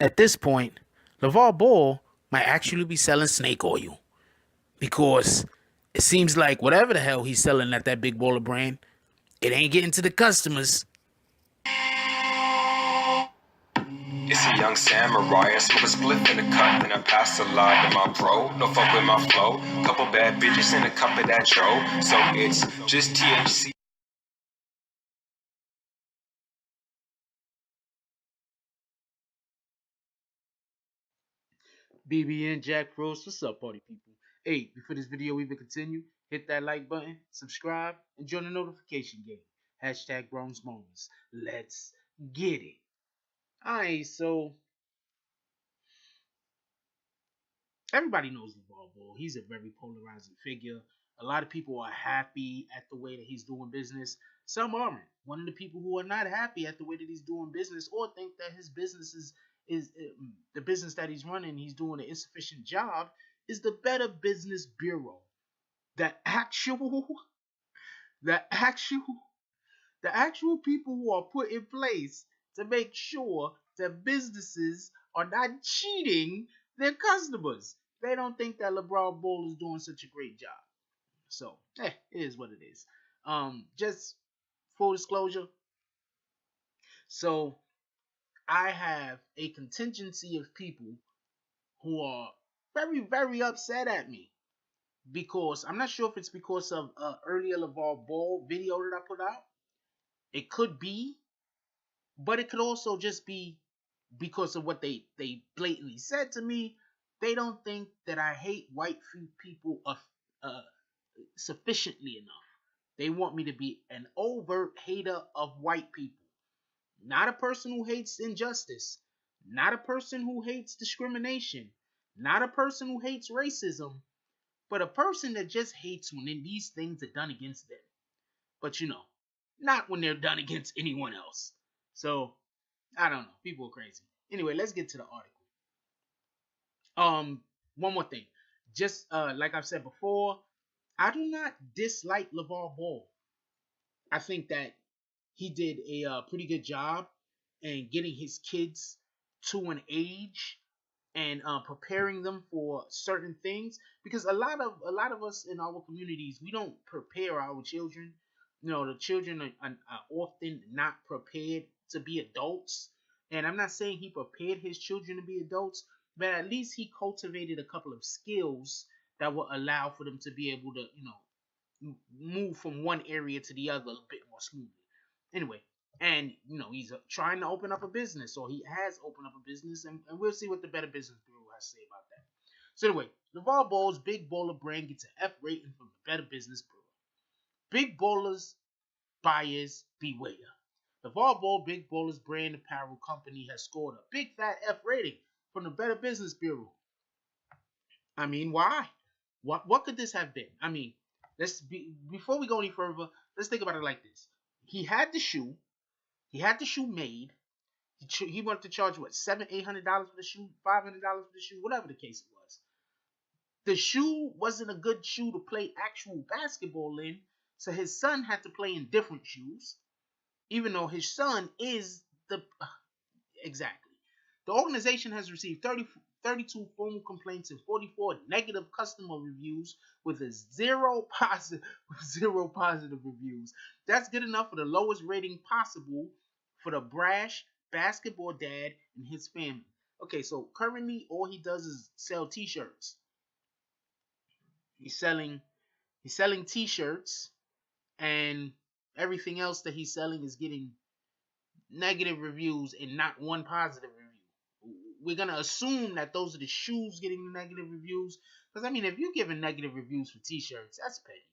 At this point, LaVar Ball might actually be selling snake oil because it seems like whatever the hell he's selling at that big baller brand, it ain't getting to the customers. It's a young samurai, I smoke a spliff in a cut, and I pass a lot to my bro. No fuck with my flow. Couple bad bitches and a cup of that Joe. So it's just THC. BBN Jack Pros, what's up, party people? Hey, before this video even continue, hit that like button, subscribe, and join the notification game. Hashtag Bronze Moments. Let's get it. Alright, so everybody knows LaVar Ball. He's a very polarizing figure. A lot of people are happy at the way that he's doing business. Some aren't. One of the people who are not happy at the way that he's doing business or think that his business is the business that he's running, he's doing an insufficient job, is the Better Business Bureau. The actual, the actual, the actual people who are put in place to make sure that businesses are not cheating their customers. They don't think that LeBron Bull is doing such a great job. So, it is what it is. Just full disclosure. So, I have a contingency of people who are very, very upset at me because I'm not sure if it's because of earlier LeVar Ball video that I put out. It could be, but it could also just be because of what they blatantly said to me. They don't think that I hate white people uh, sufficiently enough. They want me to be an overt hater of white people, not a person who hates injustice, not a person who hates discrimination, not a person who hates racism, but a person that just hates when these things are done against them. But not when they're done against anyone else. So I don't know. People are crazy. Anyway, let's get to the article. One more thing. Just like I've said before, I do not dislike LeVar Ball. I think that he did a pretty good job in getting his kids to an age and preparing them for certain things, because a lot of us in our communities, we don't prepare our children. The children are often not prepared to be adults, and I'm not saying he prepared his children to be adults, but at least he cultivated a couple of skills that will allow for them to be able to move from one area to the other a bit more smoothly. Anyway, and he's trying to open up a business, or he has opened up a business, and we'll see what the Better Business Bureau has to say about that. So anyway, LaVar Ball's Big Baller brand gets an F rating from the Better Business Bureau. Big Ballers buyers beware. LaVar Ball Big Ballers brand apparel company has scored a big fat F rating from the Better Business Bureau. I mean, why? What could this have been? I mean, before we go any further, let's think about it like this. He had the shoe. He had the shoe made. He wanted to charge what, $700-800 for the shoe, $500 for the shoe, whatever the case was. The shoe wasn't a good shoe to play actual basketball in, so his son had to play in different shoes, even though his son is the exactly. The organization has received 32 formal complaints and 44 negative customer reviews with zero positive reviews. That's good enough for the lowest rating possible for the brash basketball dad and his family. Okay, so currently all he does is sell t-shirts. He's selling he's selling t-shirts, and everything else that he's selling is getting negative reviews and not one positive review. We're gonna assume that those are the shoes getting the negative reviews, because I mean, if you're giving negative reviews for t-shirts, that's petty.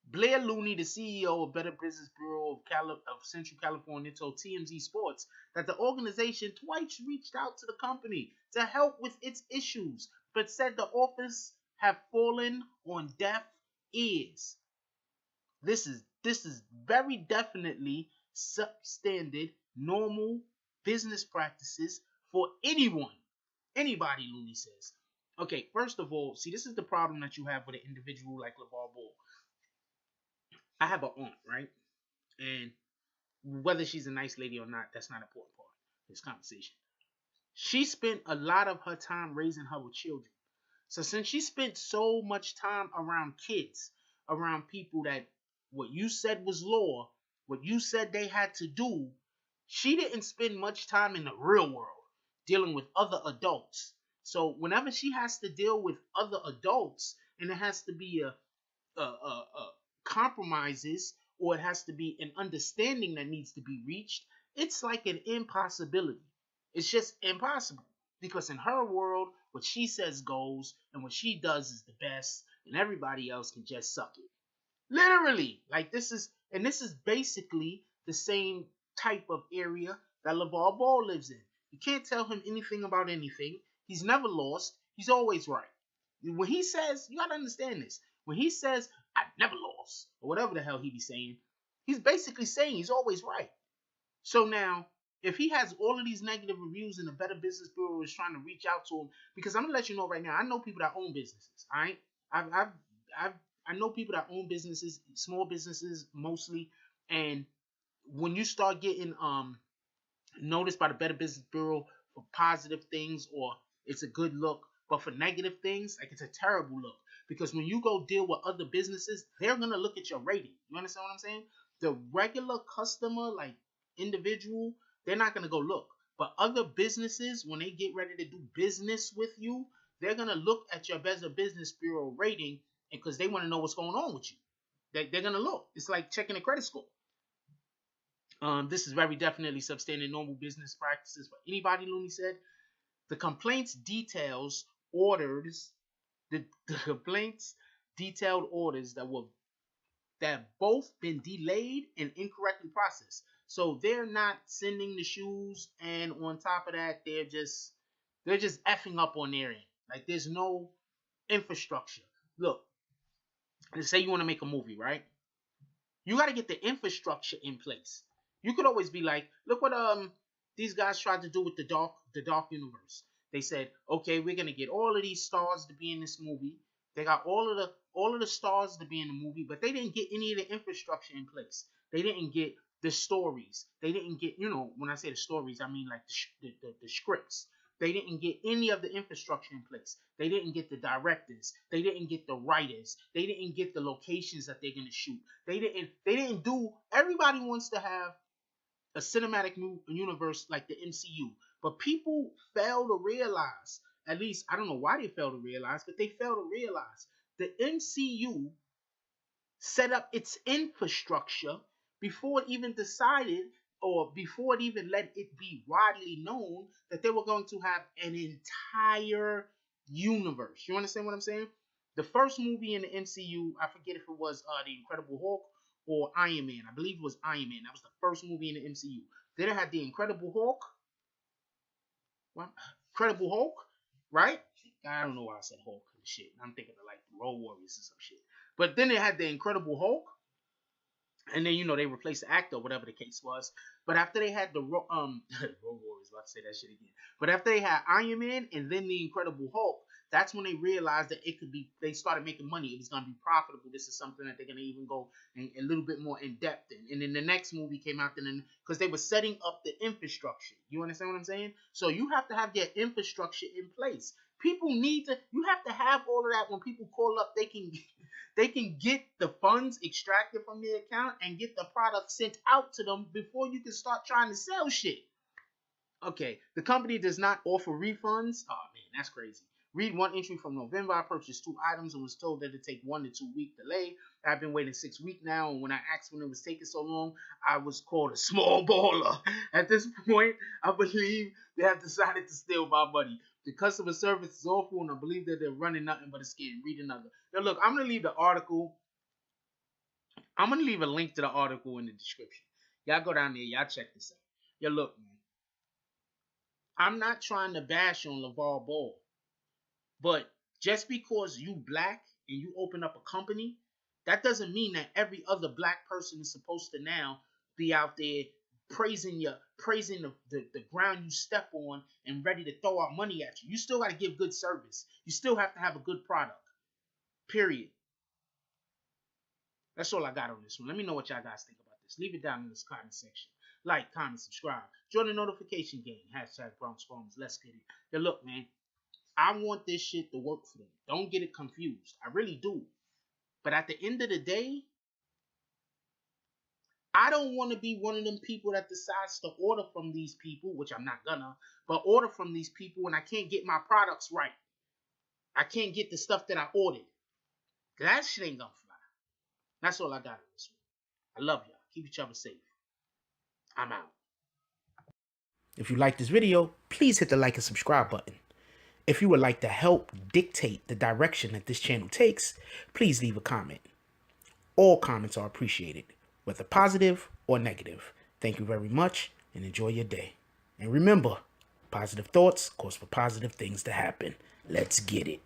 Blair Looney, the CEO of Better Business Bureau of Central California, told TMZ Sports that the organization twice reached out to the company to help with its issues, but said the office have fallen on deaf ears. This is very definitely substandard, normal business practices for anybody. Looney says. Okay, first of all, see, this is the problem that you have with an individual like LaVar Ball. I have an aunt, right? And whether she's a nice lady or not, that's not an important part of this conversation. She spent a lot of her time raising her with children. So since she spent so much time around kids, around people that what you said was law, what you said they had to do, she didn't spend much time in the real world dealing with other adults. So whenever she has to deal with other adults and it has to be compromises or it has to be an understanding that needs to be reached, it's like an impossibility. It's just impossible because in her world, what she says goes, and what she does is the best, and everybody else can just suck it. Literally, like this is basically the same type of area that LaVar Ball lives in. You can't tell him anything about anything. He's never lost. He's always right. When he says, you gotta understand this. When he says, "I never lost," or whatever the hell he be saying, he's basically saying he's always right. So now, if he has all of these negative reviews and the Better Business Bureau is trying to reach out to him, because I'm gonna let you know right now, I know people that own businesses. All right, I've, I've I know people that own businesses, small businesses mostly, and when you start getting noticed by the Better Business Bureau for positive things or it's a good look, but for negative things, like it's a terrible look. Because when you go deal with other businesses, they're gonna look at your rating. You understand what I'm saying? The regular customer, like individual, they're not gonna go look. But other businesses, when they get ready to do business with you, they're gonna look at your Better Business Bureau rating because they want to know what's going on with you. They're gonna look. It's like checking a credit score. This is very definitely substandard normal business practices for anybody, Looney said. The complaints details orders, the complaints detailed orders that both been delayed and incorrectly processed. So they're not sending the shoes, and on top of that, they're just effing up on their end. Like there's no infrastructure. Look, let's say you want to make a movie, right? You got to get the infrastructure in place. You could always be like, look what these guys tried to do with the dark universe. They said, okay, we're gonna get all of these stars to be in this movie. They got all of the stars to be in the movie, but they didn't get any of the infrastructure in place. They didn't get the stories. They didn't get, when I say the stories, I mean like the scripts. They didn't get any of the infrastructure in place. They didn't get the directors. They didn't get the writers. They didn't get the locations that they're gonna shoot. They didn't do. Everybody wants to have a cinematic universe like the MCU, but people fail to realize. At least I don't know why they fail to realize, but they fail to realize the MCU set up its infrastructure before it even decided or before it even let it be widely known that they were going to have an entire universe. You understand what I'm saying? The first movie in the MCU, I forget if it was The Incredible Hulk or Iron Man. I believe it was Iron Man. That was the first movie in the MCU. Then it had The Incredible Hulk. What? Incredible Hulk, right? I don't know why I said Hulk and shit. I'm thinking of like the Road Warriors or some shit. But then it had The Incredible Hulk. And then they replaced the actor, whatever the case was. But after they had the Road Warriors, about to say that shit again. But after they had Iron Man and then the Incredible Hulk, that's when they realized that it could be. They started making money. It was gonna be profitable. This is something that they're gonna even go a little bit more in depth in. And then the next movie came out, because they were setting up the infrastructure. You understand what I'm saying? So you have to have your infrastructure in place. People need to. You have to have all of that when people call up. They can get the funds extracted from their account and get the product sent out to them before you can start trying to sell shit. Okay, the company does not offer refunds. Oh man, that's crazy. Read one entry from November. I purchased 2 items and was told that it'd take 1 to 2 week delay. I've been waiting 6 weeks now, and when I asked when it was taking so long, I was called a small baller. At this point, I believe they have decided to steal my money. The customer service is awful, and I believe that they're running nothing but a scam. Read another. Now look, I'm gonna leave the article. I'm gonna leave a link to the article in the description. Y'all go down there, y'all check this out. Yo, look, man. I'm not trying to bash on LaVar Ball, but just because you black and you open up a company, that doesn't mean that every other black person is supposed to now be out there praising the ground you step on and ready to throw out money at you. You still got to give good service. You still have to have a good product. Period. That's all I got on this one. Let me know what y'all guys think about this. Leave it down in this comment section. Like, comment, subscribe. Join the notification game. Hashtag Bronx Farmers. Let's get it. Now, look, man. I want this shit to work for them. Don't get it confused. I really do. But at the end of the day, I don't want to be one of them people that decides to order from these people, which I'm not gonna, but order from these people when I can't get my products right. I can't get the stuff that I ordered. That shit ain't gonna fly. That's all I got on this one. I love y'all. Keep each other safe. I'm out. If you like this video, please hit the like and subscribe button. If you would like to help dictate the direction that this channel takes, please leave a comment. All comments are appreciated, whether positive or negative. Thank you very much and enjoy your day. And remember, positive thoughts cause for positive things to happen. Let's get it.